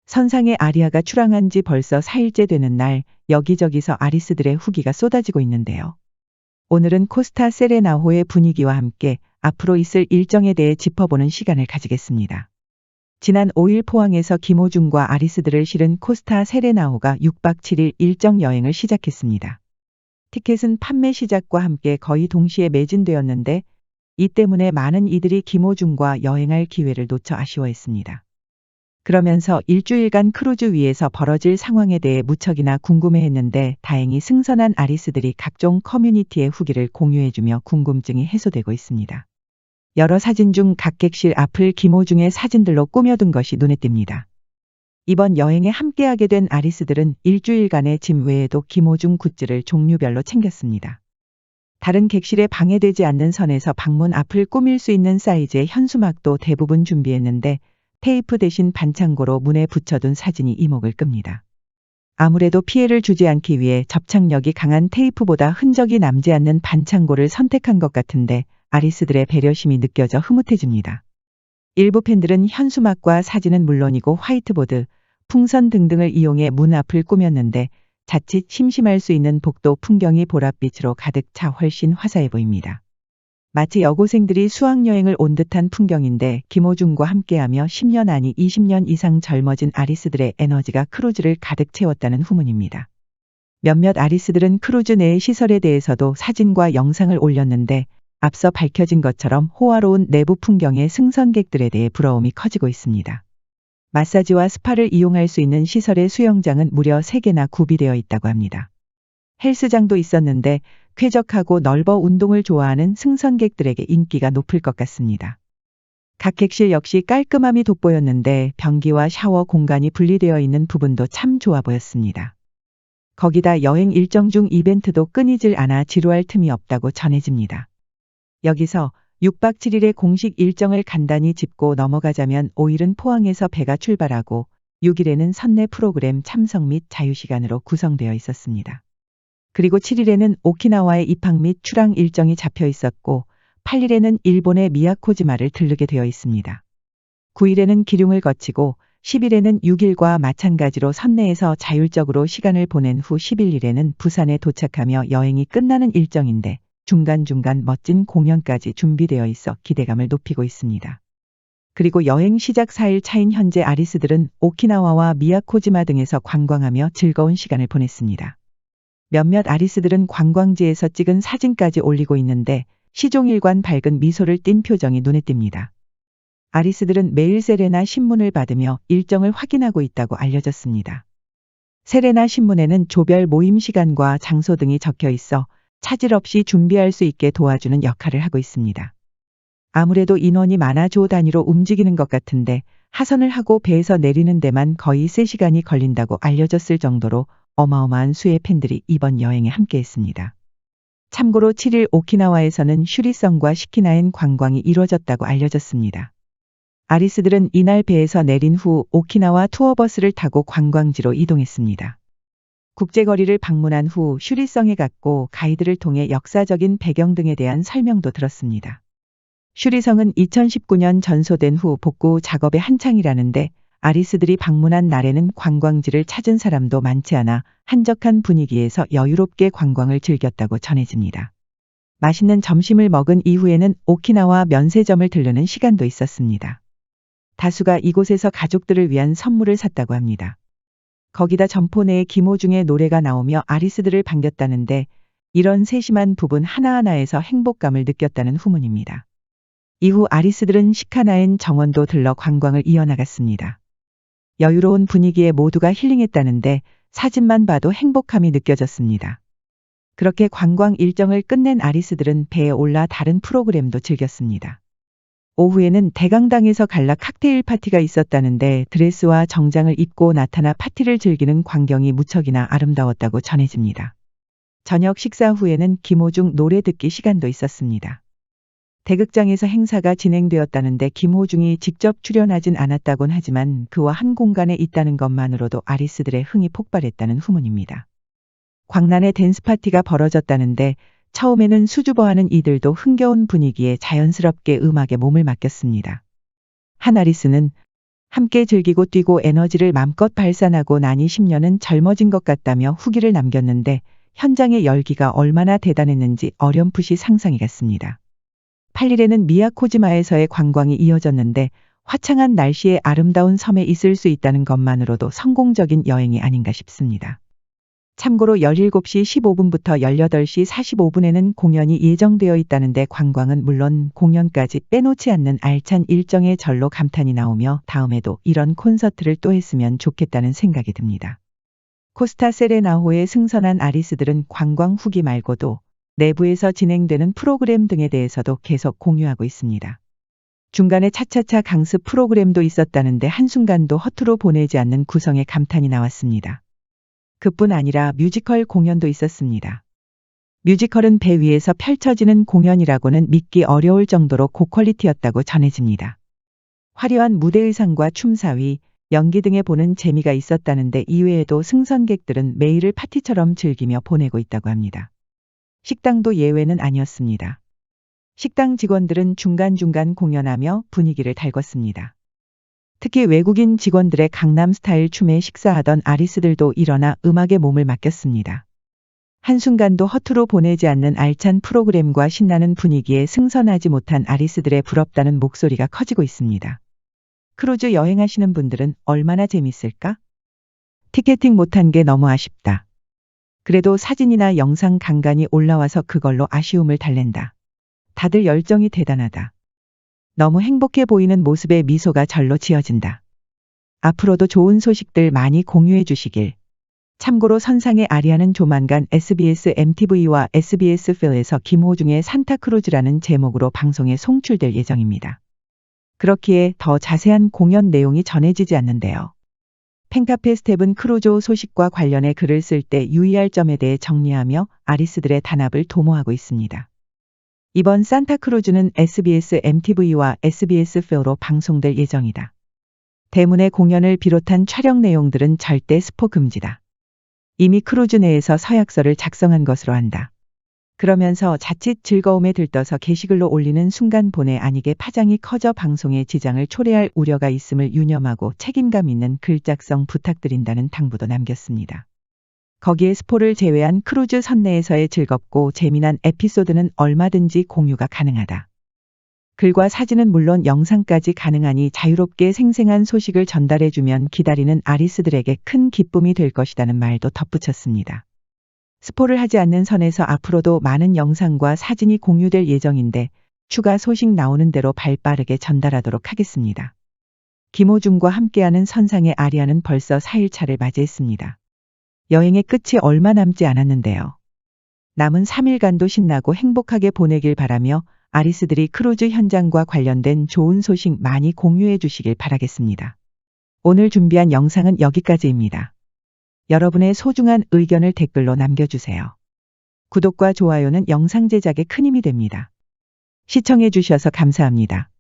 선상에 아리아가 출항한 지 벌써 4일째 되는 날, 여기저기서 아리스들의 후기가 쏟아지고 있는데요. 오늘은 코스타 세레나호의 분위기와 함께 앞으로 있을 일정에 대해 짚어보는 시간을 가지겠습니다. 지난 5일 포항에서 김호중과 아리스들을 실은 코스타 세레나호가 6박 7일 일정 여행을 시작했습니다. 티켓은 판매 시작과 함께 거의 동시에 매진되었는데 이 때문에 많은 이들이 김호중과 여행할 기회를 놓쳐 아쉬워했습니다. 그러면서 일주일간 크루즈 위에서 벌어질 상황에 대해 무척이나 궁금해했는데 다행히 승선한 아리스들이 각종 커뮤니티의 후기를 공유해주며 궁금증이 해소되고 있습니다. 여러 사진 중 각 객실 앞을 김호중의 사진들로 꾸며둔 것이 눈에 띕니다. 이번 여행에 함께하게 된 아리스들은 일주일간의 짐 외에도 김호중 굿즈를 종류별로 챙겼습니다. 다른 객실에 방해되지 않는 선에서 방문 앞을 꾸밀 수 있는 사이즈의 현수막도 대부분 준비했는데 테이프 대신 반창고로 문에 붙여둔 사진이 이목을 끕니다. 아무래도 피해를 주지 않기 위해 접착력이 강한 테이프보다 흔적이 남지 않는 반창고를 선택한 것 같은데 아리스들의 배려심이 느껴져 흐뭇해집니다. 일부 팬들은 현수막과 사진은 물론이고 화이트보드, 풍선 등등을 이용해 문 앞을 꾸몄는데 자칫 심심할 수 있는 복도 풍경이 보랏빛으로 가득 차 훨씬 화사해 보입니다. 마치 여고생들이 수학여행을 온 듯한 풍경인데 김호중과 함께하며 10년 아니 20년 이상 젊어진 아리스들의 에너지가 크루즈를 가득 채웠다는 후문입니다. 몇몇 아리스들은 크루즈 내의 시설에 대해서도 사진과 영상을 올렸는데 앞서 밝혀진 것처럼 호화로운 내부 풍경에 승선객들에 대해 부러움이 커지고 있습니다. 마사지와 스파를 이용할 수 있는 시설의 수영장은 무려 3개나 구비되어 있다고 합니다. 헬스장도 있었는데 쾌적하고 넓어 운동을 좋아하는 승선객들에게 인기가 높을 것 같습니다. 각 객실 역시 깔끔함이 돋보였는데 변기와 샤워 공간이 분리되어 있는 부분도 참 좋아 보였습니다. 거기다 여행 일정 중 이벤트도 끊이질 않아 지루할 틈이 없다고 전해집니다. 여기서 6박 7일의 공식 일정을 간단히 짚고 넘어가자면 5일은 포항에서 배가 출발하고 6일에는 선내 프로그램 참석 및 자유시간으로 구성되어 있었습니다. 그리고 7일에는 오키나와의 입항 및 출항 일정이 잡혀 있었고 8일에는 일본의 미야코지마를 들르게 되어 있습니다. 9일에는 기륭을 거치고 10일에는 6일과 마찬가지로 선내에서 자율적으로 시간을 보낸 후 11일에는 부산에 도착하며 여행이 끝나는 일정인데 중간중간 멋진 공연까지 준비되어 있어 기대감을 높이고 있습니다. 그리고 여행 시작 4일 차인 현재 아리스들은 오키나와와 미야코지마 등에서 관광하며 즐거운 시간을 보냈습니다. 몇몇 아리스들은 관광지에서 찍은 사진까지 올리고 있는데 시종일관 밝은 미소를 띤 표정이 눈에 띕니다. 아리스들은 매일 세레나 신문을 받으며 일정을 확인하고 있다고 알려졌습니다. 세레나 신문에는 조별 모임 시간과 장소 등이 적혀 있어 차질 없이 준비할 수 있게 도와주는 역할을 하고 있습니다. 아무래도 인원이 많아 조 단위로 움직이는 것 같은데 하선을 하고 배에서 내리는 데만 거의 3시간이 걸린다고 알려졌을 정도로 어마어마한 수의 팬들이 이번 여행에 함께했습니다. 참고로 7일 오키나와에서는 슈리성과 시키나엔 관광이 이루어졌다고 알려졌습니다. 아리스들은 이날 배에서 내린 후 오키나와 투어버스를 타고 관광지로 이동했습니다. 국제거리를 방문한 후 슈리성에 갔고 가이드를 통해 역사적인 배경 등에 대한 설명도 들었습니다. 슈리성은 2019년 전소된 후 복구 작업의 한창이라는데 아리스들이 방문한 날에는 관광지를 찾은 사람도 많지 않아 한적한 분위기에서 여유롭게 관광을 즐겼다고 전해집니다. 맛있는 점심을 먹은 이후에는 오키나와 면세점을 들르는 시간도 있었습니다. 다수가 이곳에서 가족들을 위한 선물을 샀다고 합니다. 거기다 점포 내에 김호중의 노래가 나오며 아리스들을 반겼다는데 이런 세심한 부분 하나하나에서 행복감을 느꼈다는 후문입니다. 이후 아리스들은 시카나엔 정원도 들러 관광을 이어나갔습니다. 여유로운 분위기에 모두가 힐링했다는데 사진만 봐도 행복함이 느껴졌습니다. 그렇게 관광 일정을 끝낸 아리스들은 배에 올라 다른 프로그램도 즐겼습니다. 오후에는 대강당에서 갈라 칵테일 파티가 있었다는데 드레스와 정장을 입고 나타나 파티를 즐기는 광경이 무척이나 아름다웠다고 전해집니다. 저녁 식사 후에는 김호중 노래 듣기 시간도 있었습니다. 대극장에서 행사가 진행되었다는데 김호중이 직접 출연하진 않았다곤 하지만 그와 한 공간에 있다는 것만으로도 아리스들의 흥이 폭발했다는 후문입니다. 광란의 댄스 파티가 벌어졌다는데 처음에는 수줍어하는 이들도 흥겨운 분위기에 자연스럽게 음악에 몸을 맡겼습니다. 한 아리스는 함께 즐기고 뛰고 에너지를 맘껏 발산하고 나니 10년은 젊어진 것 같다며 후기를 남겼는데 현장의 열기가 얼마나 대단했는지 어렴풋이 상상이 갔습니다. 8일에는 미야코지마에서의 관광이 이어졌는데 화창한 날씨에 아름다운 섬에 있을 수 있다는 것만으로도 성공적인 여행이 아닌가 싶습니다. 참고로 17시 15분부터 18시 45분에는 공연이 예정되어 있다는데 관광은 물론 공연까지 빼놓지 않는 알찬 일정에 절로 감탄이 나오며 다음에도 이런 콘서트를 또 했으면 좋겠다는 생각이 듭니다. 코스타 세레나호에 승선한 아리스들은 관광 후기 말고도 내부에서 진행되는 프로그램 등에 대해서도 계속 공유하고 있습니다. 중간에 차차차 강습 프로그램도 있었다는데 한순간도 허투루 보내지 않는 구성에 감탄이 나왔습니다. 그뿐 아니라 뮤지컬 공연도 있었습니다. 뮤지컬은 배 위에서 펼쳐지는 공연이라고는 믿기 어려울 정도로 고퀄리티였다고 전해집니다. 화려한 무대 의상과 춤사위, 연기 등에 보는 재미가 있었다는데 이외에도 승선객들은 매일을 파티처럼 즐기며 보내고 있다고 합니다. 식당도 예외는 아니었습니다. 식당 직원들은 중간중간 공연하며 분위기를 달궜습니다. 특히 외국인 직원들의 강남 스타일 춤에 식사하던 아리스들도 일어나 음악에 몸을 맡겼습니다. 한순간도 허투루 보내지 않는 알찬 프로그램과 신나는 분위기에 승선하지 못한 아리스들의 부럽다는 목소리가 커지고 있습니다. 크루즈 여행하시는 분들은 얼마나 재밌을까? 티켓팅 못한 게 너무 아쉽다. 그래도 사진이나 영상 간간히 올라와서 그걸로 아쉬움을 달랜다. 다들 열정이 대단하다. 너무 행복해 보이는 모습에 미소가 절로 지어진다. 앞으로도 좋은 소식들 많이 공유해 주시길. 참고로 선상의 아리아는 조만간 SBS MTV와 SBS 필에서 김호중의 산타크루즈라는 제목으로 방송에 송출될 예정입니다. 그렇기에 더 자세한 공연 내용이 전해지지 않는데요. 팬카페 스텝은 크루즈 소식과 관련해 글을 쓸 때 유의할 점에 대해 정리하며 아리스들의 단합을 도모하고 있습니다. 이번 산타크루즈는 SBS MTV와 SBS 필로 방송될 예정이다. 대문의 공연을 비롯한 촬영 내용들은 절대 스포 금지다. 이미 크루즈 내에서 서약서를 작성한 것으로 한다. 그러면서 자칫 즐거움에 들떠서 게시글로 올리는 순간 본의 아니게 파장이 커져 방송에 지장을 초래할 우려가 있음을 유념하고 책임감 있는 글 작성 부탁드린다는 당부도 남겼습니다. 거기에 스포를 제외한 크루즈 선내에서의 즐겁고 재미난 에피소드는 얼마든지 공유가 가능하다. 글과 사진은 물론 영상까지 가능하니 자유롭게 생생한 소식을 전달해주면 기다리는 아리스들에게 큰 기쁨이 될 것이라는 말도 덧붙였습니다. 스포를 하지 않는 선에서 앞으로도 많은 영상과 사진이 공유될 예정인데 추가 소식 나오는 대로 발빠르게 전달하도록 하겠습니다. 김호중과 함께하는 선상의 아리아는 벌써 4일차를 맞이했습니다. 여행의 끝이 얼마 남지 않았는데요. 남은 3일간도 신나고 행복하게 보내길 바라며 아리스들이 크루즈 현장과 관련된 좋은 소식 많이 공유해 주시길 바라겠습니다. 오늘 준비한 영상은 여기까지입니다. 여러분의 소중한 의견을 댓글로 남겨주세요. 구독과 좋아요는 영상 제작에 큰 힘이 됩니다. 시청해 주셔서 감사합니다.